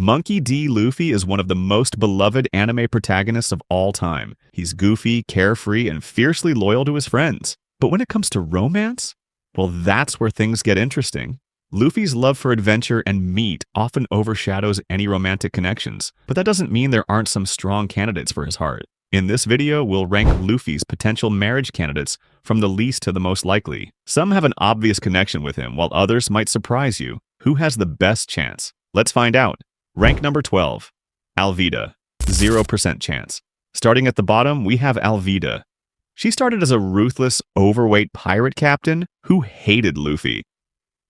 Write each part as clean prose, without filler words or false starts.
Monkey D. Luffy is one of the most beloved anime protagonists of all time. He's goofy, carefree, and fiercely loyal to his friends. But when it comes to romance, well, that's where things get interesting. Luffy's love for adventure and meat often overshadows any romantic connections, but that doesn't mean there aren't some strong candidates for his heart. In this video, we'll rank Luffy's potential marriage candidates from the least to the most likely. Some have an obvious connection with him, while others might surprise you. Who has the best chance? Let's find out. Rank number 12. Alvida. 0% chance. Starting at the bottom, we have Alvida. She started as a ruthless, overweight pirate captain who hated Luffy.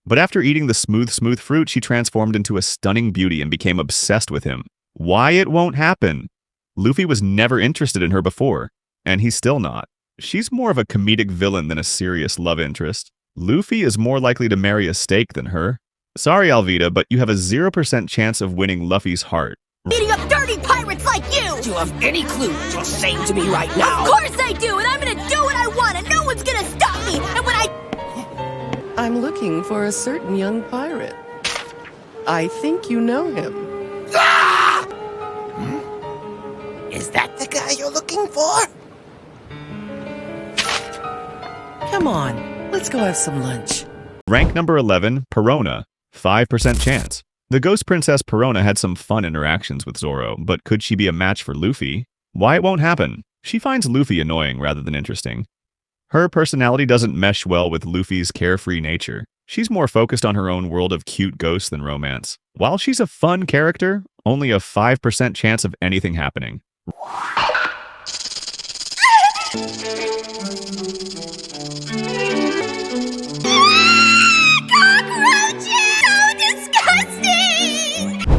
But after eating the smooth fruit, she transformed into a stunning beauty and became obsessed with him. Why it won't happen? Luffy was never interested in her before, and he's still not. She's more of a comedic villain than a serious love interest. Luffy is more likely to marry a steak than her. Sorry, Alvida, but you have a 0% chance of winning Luffy's heart. Beating up dirty pirates like you! Do you have any clue what you're saying to me right now? Of course I do, and I'm gonna do what I want, and no one's gonna stop me! And when I'm looking for a certain young pirate. I think you know him. Ah! Is that the guy you're looking for? Come on, let's go have some lunch. Rank number 11, Perona. 5% chance. The Ghost Princess Perona had some fun interactions with Zoro, but could she be a match for Luffy? Why it won't happen? She finds Luffy annoying rather than interesting. Her personality doesn't mesh well with Luffy's carefree nature. She's more focused on her own world of cute ghosts than romance. While she's a fun character, only a 5% chance of anything happening.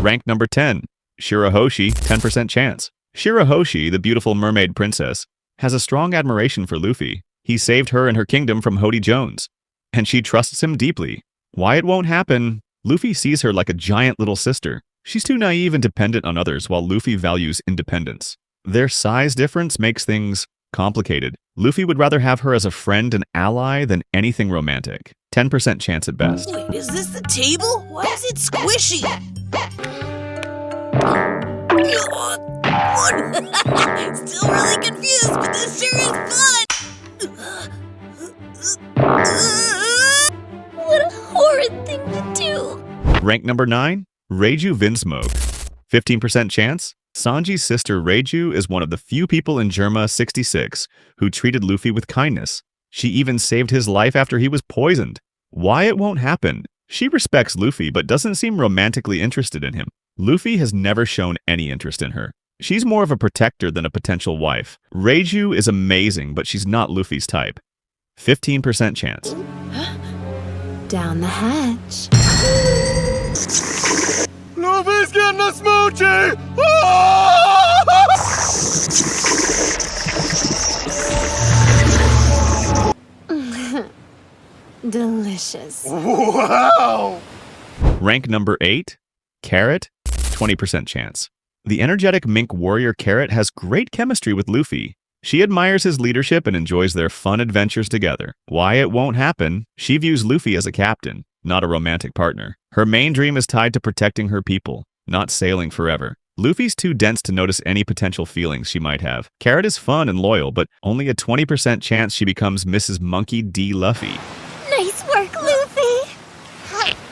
Rank number 10. Shirahoshi, 10% chance. Shirahoshi, the beautiful mermaid princess, has a strong admiration for Luffy. He saved her and her kingdom from Hody Jones, and she trusts him deeply. Why it won't happen? Luffy sees her like a giant little sister. She's too naive and dependent on others, while Luffy values independence. Their size difference makes things complicated. Luffy would rather have her as a friend and ally than anything romantic. 10% chance at best. Wait, is this the table? Why is it squishy? Still really confused, but this sure is fun! what a horrid thing to do! Rank number 9. Reiju Vinsmoke. 15% chance. Sanji's sister Reiju is one of the few people in Germa 66 who treated Luffy with kindness. She even saved his life after he was poisoned. Why it won't happen? She respects Luffy but doesn't seem romantically interested in him. Luffy has never shown any interest in her. She's more of a protector than a potential wife. Reiju is amazing, but she's not Luffy's type. 15% chance. Down the hatch. Luffy's getting a smoochie! Delicious. Wow! Rank number 8. Carrot. 20% chance. The energetic mink warrior Carrot has great chemistry with Luffy. She admires his leadership and enjoys their fun adventures together. Why it won't happen? She views Luffy as a captain, not a romantic partner. Her main dream is tied to protecting her people, not sailing forever. Luffy's too dense to notice any potential feelings she might have. Carrot is fun and loyal, but only a 20% chance she becomes Mrs. Monkey D. Luffy. Nice work, Luffy!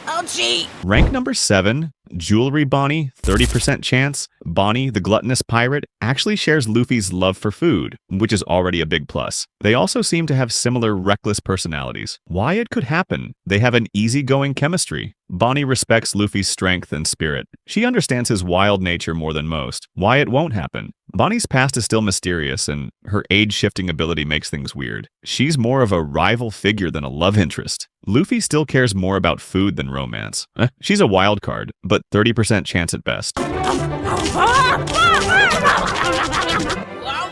Ouchie! Rank number 7. Jewelry Bonnie, 30% chance. Bonnie, the gluttonous pirate, actually shares Luffy's love for food, which is already a big plus. They also seem to have similar reckless personalities. Why it could happen? They have an easygoing chemistry. Bonnie respects Luffy's strength and spirit. She understands his wild nature more than most. Why it won't happen? Bonnie's past is still mysterious, and her age-shifting ability makes things weird. She's more of a rival figure than a love interest. Luffy still cares more about food than romance. She's a wild card, but 30% chance at best. Wow,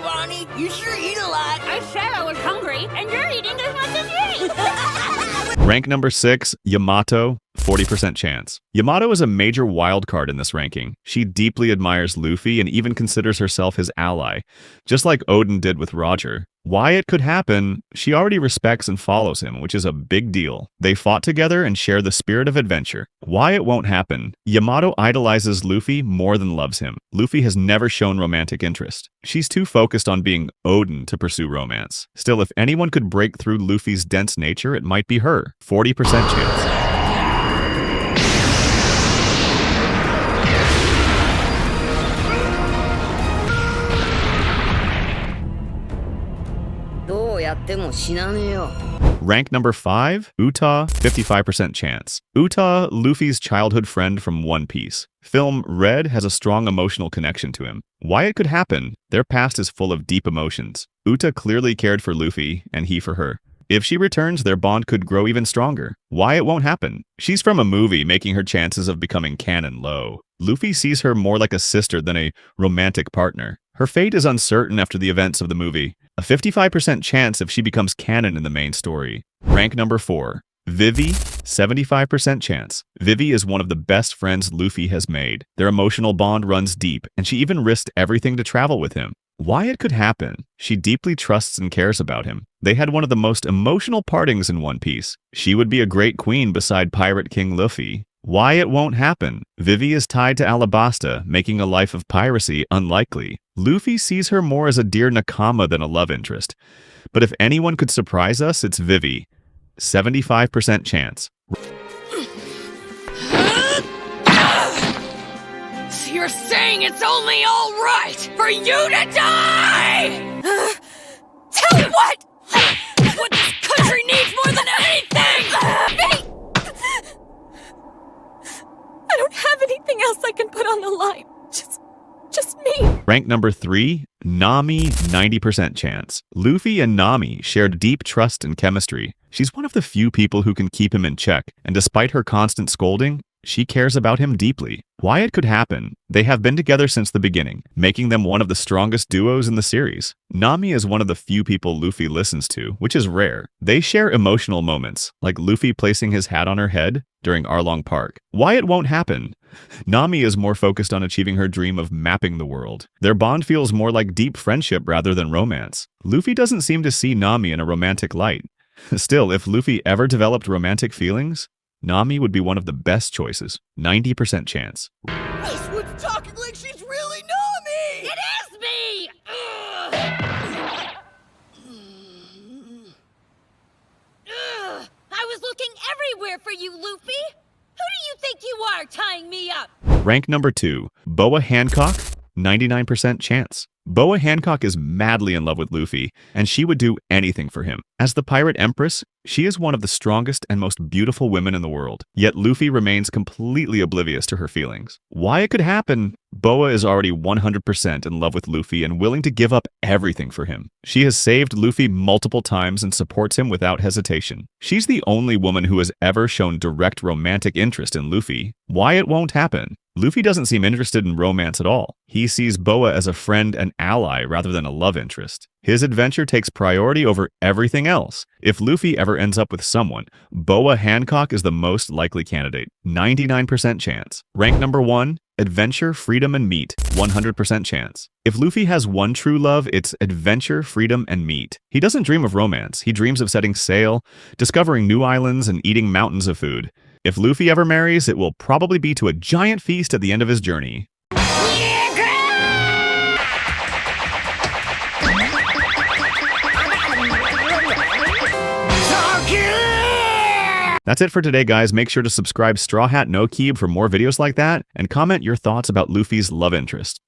Bonnie, you sure eat a lot. I said I was hungry, and you're eating as much as you eat. Rank number 6, Yamato, 40% chance. Yamato is a major wildcard in this ranking. She deeply admires Luffy and even considers herself his ally, just like Odin did with Roger. Why it could happen, she already respects and follows him, which is a big deal. They fought together and share the spirit of adventure. Why it won't happen, Yamato idolizes Luffy more than loves him. Luffy has never shown romantic interest. She's too focused on being Odin to pursue romance. Still, if anyone could break through Luffy's dense nature, it might be her. 40% chance. Rank number 5, Uta, 55% chance. Uta, Luffy's childhood friend from One Piece. Film Red has a strong emotional connection to him. Why it could happen, their past is full of deep emotions. Uta clearly cared for Luffy, and he for her. If she returns, their bond could grow even stronger. Why it won't happen? She's from a movie, making her chances of becoming canon low. Luffy sees her more like a sister than a romantic partner. Her fate is uncertain after the events of the movie. A 55% chance if she becomes canon in the main story. Rank number 4. Vivi, 75% chance. Vivi is one of the best friends Luffy has made. Their emotional bond runs deep, and she even risked everything to travel with him. Why it could happen? She deeply trusts and cares about him. They had one of the most emotional partings in One Piece. She would be a great queen beside Pirate King Luffy. Why it won't happen? Vivi is tied to Alabasta, making a life of piracy unlikely. Luffy sees her more as a dear nakama than a love interest. But if anyone could surprise us, it's Vivi. 75% chance. So you're saying it's only all right for you to die? Tell me what? What this country needs more than anything! I don't have anything else I can put on the line. Just me. Rank number 3, Nami, 90% chance. Luffy and Nami shared deep trust and chemistry. She's one of the few people who can keep him in check, and despite her constant scolding, she cares about him deeply. Why it could happen? They have been together since the beginning, making them one of the strongest duos in the series. Nami is one of the few people Luffy listens to, which is rare. They share emotional moments, like Luffy placing his hat on her head during Arlong Park. Why it won't happen? Nami is more focused on achieving her dream of mapping the world. Their bond feels more like deep friendship rather than romance. Luffy doesn't seem to see Nami in a romantic light. Still, if Luffy ever developed romantic feelings, Nami would be one of the best choices. 90% chance. This one's talking like she's really Nami! It is me! I was looking everywhere for you, Luffy! Who do you think you are tying me up? Rank number 2, Boa Hancock, 99% chance. Boa Hancock is madly in love with Luffy, and she would do anything for him. As the Pirate Empress, she is one of the strongest and most beautiful women in the world, yet Luffy remains completely oblivious to her feelings. Why it could happen? Boa is already 100% in love with Luffy and willing to give up everything for him. She has saved Luffy multiple times and supports him without hesitation. She's the only woman who has ever shown direct romantic interest in Luffy. Why it won't happen? Luffy doesn't seem interested in romance at all. He sees Boa as a friend and ally rather than a love interest. His adventure takes priority over everything else. If Luffy ever ends up with someone, Boa Hancock is the most likely candidate. 99% chance. Rank number 1, adventure, freedom, and meat. 100% chance. If Luffy has one true love, it's adventure, freedom, and meat. He doesn't dream of romance. He dreams of setting sail, discovering new islands, and eating mountains of food. If Luffy ever marries, it will probably be to a giant feast at the end of his journey. That's it for today, guys. Make sure to subscribe Straw Hat No Keeb for more videos like that, and comment your thoughts about Luffy's love interest.